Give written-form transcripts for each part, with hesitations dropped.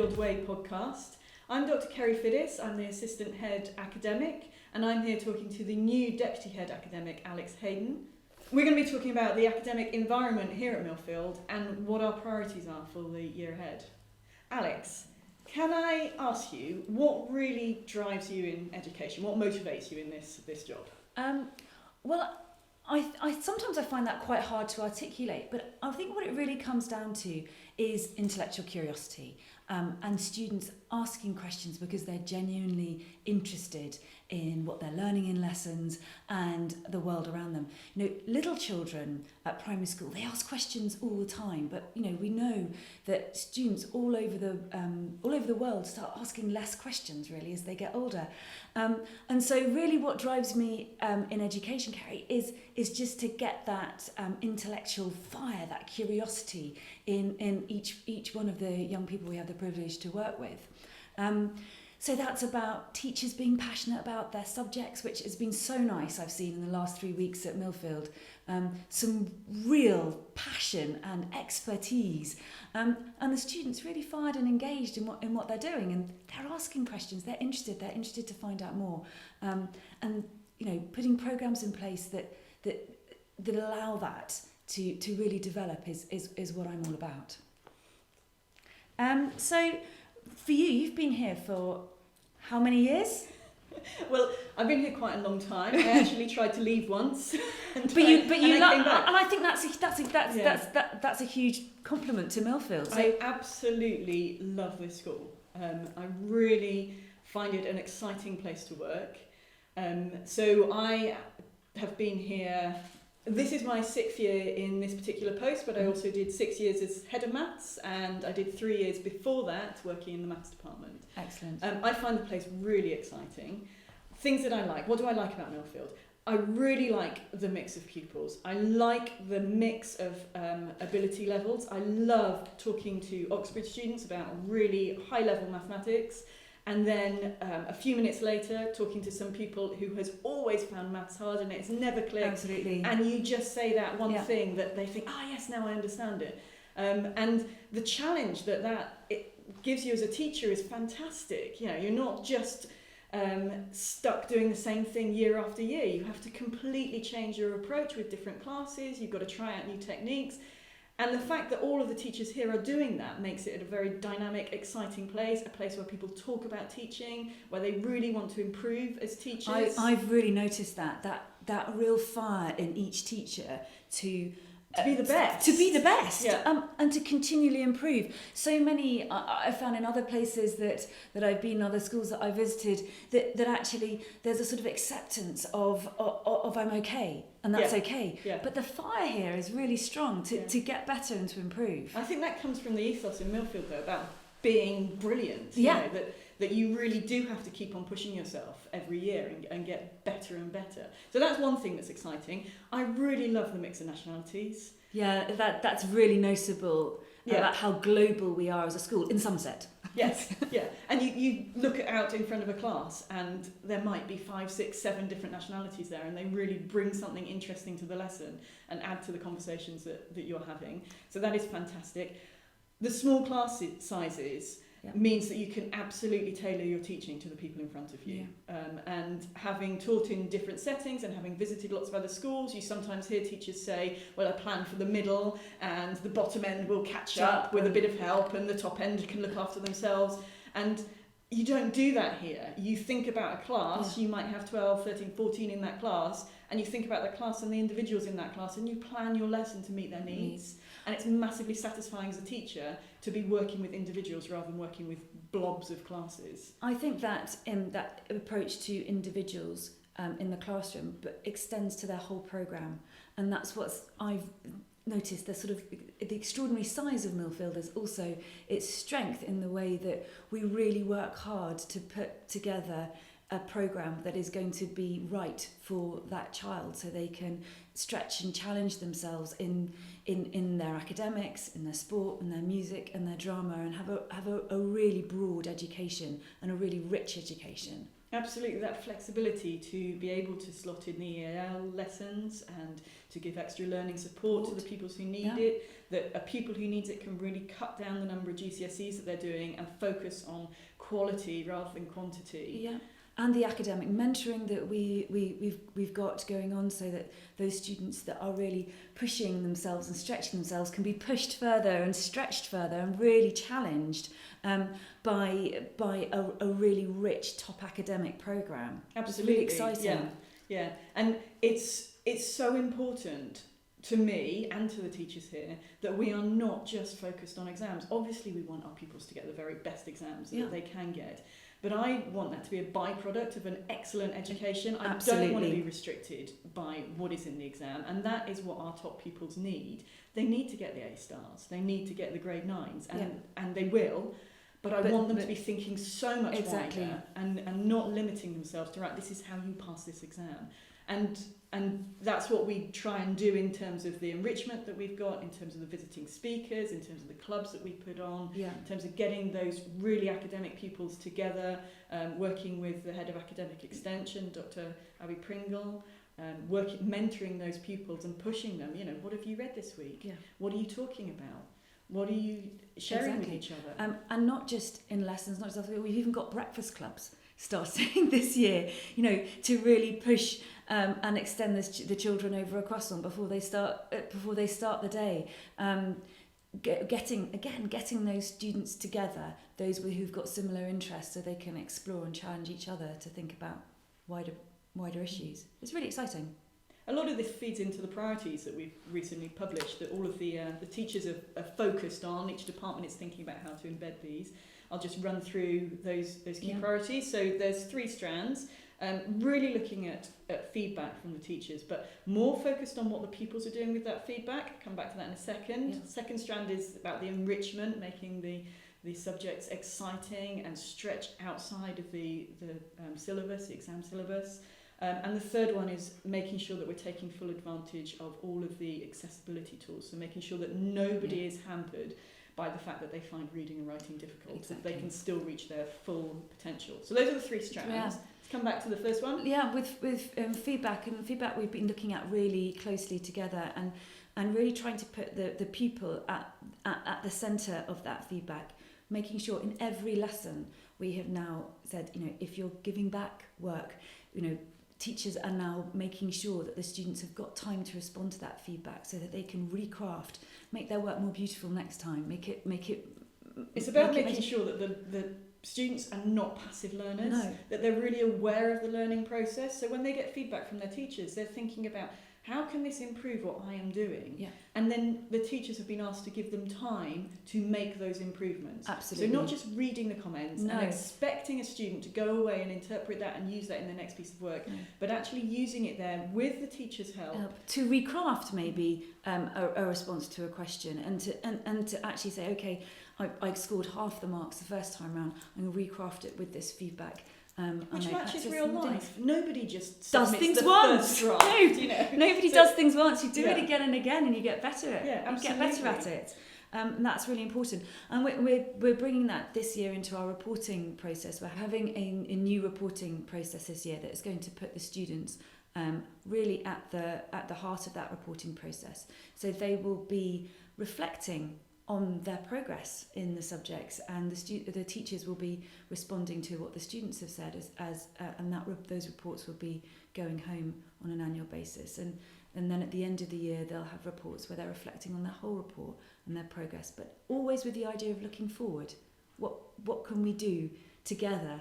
Millfield Way podcast. I'm Dr. Kerry Fiddis, I'm the Assistant Head Academic, and I'm here talking to the new Deputy Head Academic, Alex Hayden. We're going to be talking about the academic environment here at Millfield and what our priorities are for the year ahead. Alex, can I ask you what really drives you in education? What motivates you in this job? Well, I sometimes I find that quite hard to articulate, but I think what it really comes down to is intellectual curiosity and students asking questions because they're genuinely interested in what they're learning in lessons and the world around them. You know, little children at primary school, they ask questions all the time, but you know, we know that students all over the world start asking less questions really as they get older. And so really what drives me in education, Kerry, is just to get that intellectual fire, that curiosity in each one of the young people we have the privilege to work with. So that's about teachers being passionate about their subjects, which has been so nice, I've seen in the last 3 weeks at Millfield. Some real passion and expertise. And the students really fired and engaged in what they're doing. And they're asking questions, they're interested to find out more. And, you know, putting programmes in place that allow that to really develop is what I'm all about. So for you, you've been here for how many years? Well, I've been here quite a long time. I actually tried to leave once, and came back. And I think that's a huge compliment to Millfield. So I absolutely love this school. I really find it an exciting place to work. So I have been here. This is my 6th year in this particular post, but I also did 6 years as head of maths, and I did 3 years before that working in the maths department. Excellent. I find the place really exciting. Things that I like. What do I like about Millfield? I really like the mix of pupils. I like the mix of ability levels. I love talking to Oxford students about really high-level mathematics, and then a few minutes later talking to some people who has always found maths hard and it's never clicked. Absolutely. And you just say that one thing that they think, yes, now I understand it. And the challenge that it gives you as a teacher is fantastic. You know, you're not just stuck doing the same thing year after year. You have to completely change your approach with different classes. You've got to try out new techniques. And the fact that all of the teachers here are doing that makes it a very dynamic, exciting place, a place where people talk about teaching, where they really want to improve as teachers. I've really noticed that real fire in each teacher to be the best. To be the best, yeah. And to continually improve. So many, I found in other places that I've been, other schools that I visited, that actually there's a sort of acceptance of I'm okay, and that's okay. Yeah. But the fire here is really strong to get better and to improve. I think that comes from the ethos in Millfield, though, about being brilliant. Yeah. You know, that you really do have to keep on pushing yourself every year and get better and better. So that's one thing that's exciting. I really love the mix of nationalities. Yeah, that's really noticeable about how global we are as a school in Somerset. Yes, yeah. And you look out in front of a class and there might be 5, 6, 7 different nationalities there, and they really bring something interesting to the lesson and add to the conversations that you're having. So that is fantastic. The small class sizes means that you can absolutely tailor your teaching to the people in front of you. And having taught in different settings and having visited lots of other schools, you sometimes hear teachers say, well, I plan for the middle and the bottom end will catch up with a bit of help and the top end can look after themselves. And you don't do that here. You think about a class, you might have 12, 13, 14 in that class, and you think about the class and the individuals in that class, and you plan your lesson to meet their needs. And it's massively satisfying as a teacher to be working with individuals rather than working with blobs of classes. I think that that approach to individuals in the classroom but extends to their whole programme, and that's what I've noticed. The extraordinary size of Millfield is also its strength in the way that we really work hard to put together a programme that is going to be right for that child, so they can stretch and challenge themselves in their academics, in their sport, in their music, and their drama, and have a really broad education and a really rich education. Absolutely, that flexibility to be able to slot in the EAL lessons and to give extra learning support to the pupils who need it, that a pupil who needs it can really cut down the number of GCSEs that they're doing and focus on quality rather than quantity. Yeah. And the academic mentoring that we've got going on, so that those students that are really pushing themselves and stretching themselves can be pushed further and stretched further and really challenged by a really rich top academic programme. Absolutely. It's really exciting. Yeah. And it's so important to me and to the teachers here that we are not just focused on exams. Obviously we want our pupils to get the very best exams that they can get. But I want that to be a byproduct of an excellent education. I don't want to be restricted by what is in the exam. And that is what our top pupils need. They need to get the A stars. They need to get the grade 9s. And they will. But I want them to be thinking so much wider and not limiting themselves to, right, this is how you pass this exam. And that's what we try and do in terms of the enrichment that we've got, in terms of the visiting speakers, in terms of the clubs that we put on, in terms of getting those really academic pupils together, working with the head of academic extension, Dr. Abby Pringle, mentoring those pupils and pushing them, what have you read this week? Yeah. What are you talking about? What are you sharing with each other? And not just in lessons, not just we've even got breakfast clubs starting this year, to really push and extend the children over a croissant before they start the day. Getting those students together, those who've got similar interests, so they can explore and challenge each other to think about wider issues. It's really exciting. A lot of this feeds into the priorities that we've recently published, that all of the teachers are focused on. Each department is thinking about how to embed these. I'll just run through those key priorities. So there's 3 strands, really looking at feedback from the teachers, but more focused on what the pupils are doing with that feedback. I'll come back to that in a second. Yeah. Second strand is about the enrichment, making the subjects exciting and stretch outside of the syllabus, the exam syllabus. And the third one is making sure that we're taking full advantage of all of the accessibility tools, so making sure that nobody is hampered by the fact that they find reading and writing difficult, that they can still reach their full potential. So those are the 3 strands. Yeah. Let's come back to the first one. Yeah, with feedback we've been looking at really closely together and really trying to put the pupil at the centre of that feedback, making sure in every lesson we have now said, if you're giving back work, teachers are now making sure that the students have got time to respond to that feedback so that they can recraft, make their work more beautiful next time, make it. It's about making sure that the students are not passive learners, that they're really aware of the learning process. So when they get feedback from their teachers, they're thinking about, how can this improve what I am doing? Yeah. And then the teachers have been asked to give them time to make those improvements. Absolutely. So not just reading the comments and expecting a student to go away and interpret that and use that in the next piece of work, but actually using it there with the teacher's help. To recraft maybe a response to a question and to actually say, okay, I scored half the marks the first time round, I'm going to recraft it with this feedback. Which matches real life. Nobody just does things once. Nobody does things once. You do it again and again, and you get better at it. Yeah, absolutely. You get better at it. And that's really important. And we're bringing that this year into our reporting process. We're having a new reporting process this year that is going to put the students really at the heart of that reporting process. So they will be reflecting on their progress in the subjects, and the teachers will be responding to what the students have said and those reports will be going home on an annual basis, and then at the end of the year they'll have reports where they're reflecting on their whole report and their progress, but always with the idea of looking forward. What can we do together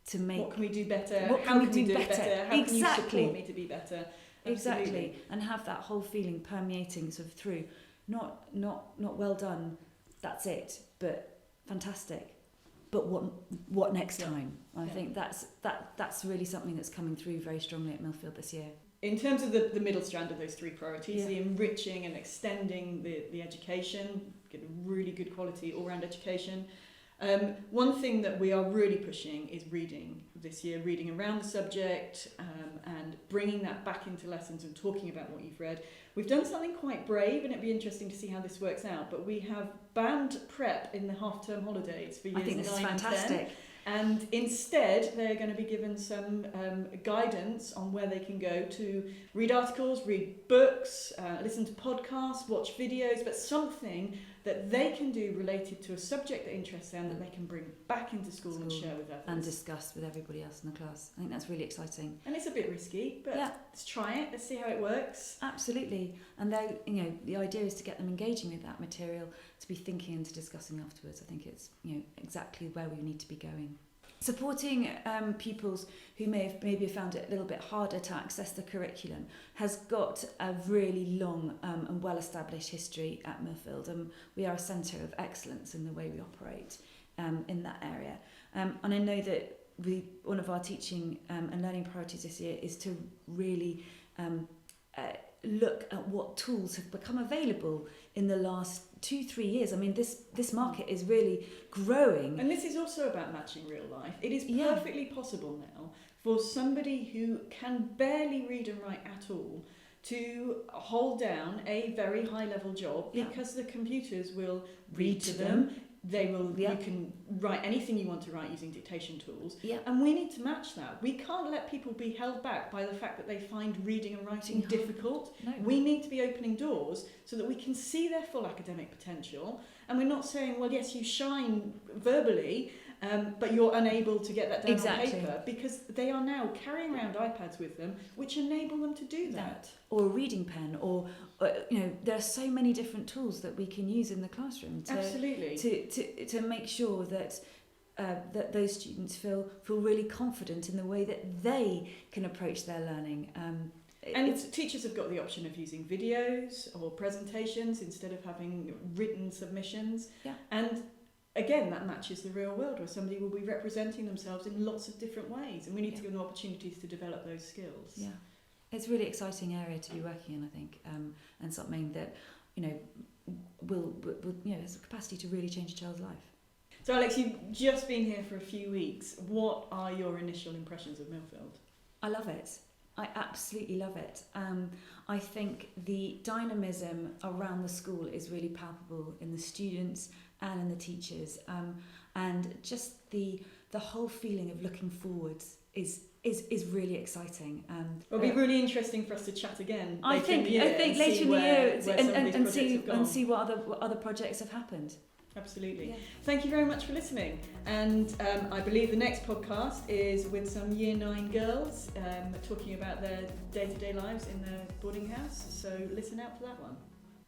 to make... What can we do better? How can we do better? How can you support me to be better? Absolutely. Exactly, and have that whole feeling permeating sort of through. Not well done, that's it, but fantastic. But what next time? I think that's really something that's coming through very strongly at Millfield this year. In terms of the middle strand of those 3 priorities, the enriching and extending the education, get a really good quality all-round education. One thing that we are really pushing is reading this year, reading around the subject and bringing that back into lessons and talking about what you've read. We've done something quite brave, and it'd be interesting to see how this works out, but we have banned prep in the half-term holidays for years 9 and 10. I think this is fantastic. And instead, they're going to be given some guidance on where they can go to read articles, read books, listen to podcasts, watch videos, but something that they can do related to a subject that interests them that they can bring back into school and share with others. And discuss with everybody else in the class. I think that's really exciting. And it's a bit risky, but let's try it. Let's see how it works. Absolutely. And though, you know, the idea is to get them engaging with that material, to be thinking and to discussing afterwards. I think it's, you know, exactly where we need to be going. Supporting pupils who maybe have found it a little bit harder to access the curriculum has got a really long and well-established history at Millfield, and we are a centre of excellence in the way we operate in that area. And I know that one of our teaching and learning priorities this year is to really look at what tools have become available in the last 2-3 years. I mean, this market is really growing. And this is also about matching real life. It is perfectly possible now for somebody who can barely read and write at all to hold down a very high level job because the computers will read to them. They will. You can write anything you want to write using dictation tools, and we need to match that. We can't let people be held back by the fact that they find reading and writing difficult. No. We need to be opening doors so that we can see their full academic potential. And we're not saying, well, yes, you shine verbally, but you're unable to get that down on paper, because they are now carrying around iPads with them, which enable them to do that. Or a reading pen, or you know, there are so many different tools that we can use in the classroom to make sure that that those students feel really confident in the way that they can approach their learning. And teachers have got the option of using videos or presentations instead of having written submissions. And again, that matches the real world, where somebody will be representing themselves in lots of different ways, and we need to give them opportunities to develop those skills. It's a really exciting area to be working in, I think, and something that, you know, will you know, has the capacity to really change a child's life. So Alex, you've just been here for a few weeks. What are your initial impressions of Millfield? I love it. I absolutely love it. I think the dynamism around the school is really palpable in the students and in the teachers, and just the whole feeling of looking forwards is really exciting. It'll be really interesting for us to chat again. I think later in the year and see what other projects have happened. Absolutely. Yeah. Thank you very much for listening. And I believe the next podcast is with some Year 9 girls talking about their day-to-day lives in their boarding house. So listen out for that one.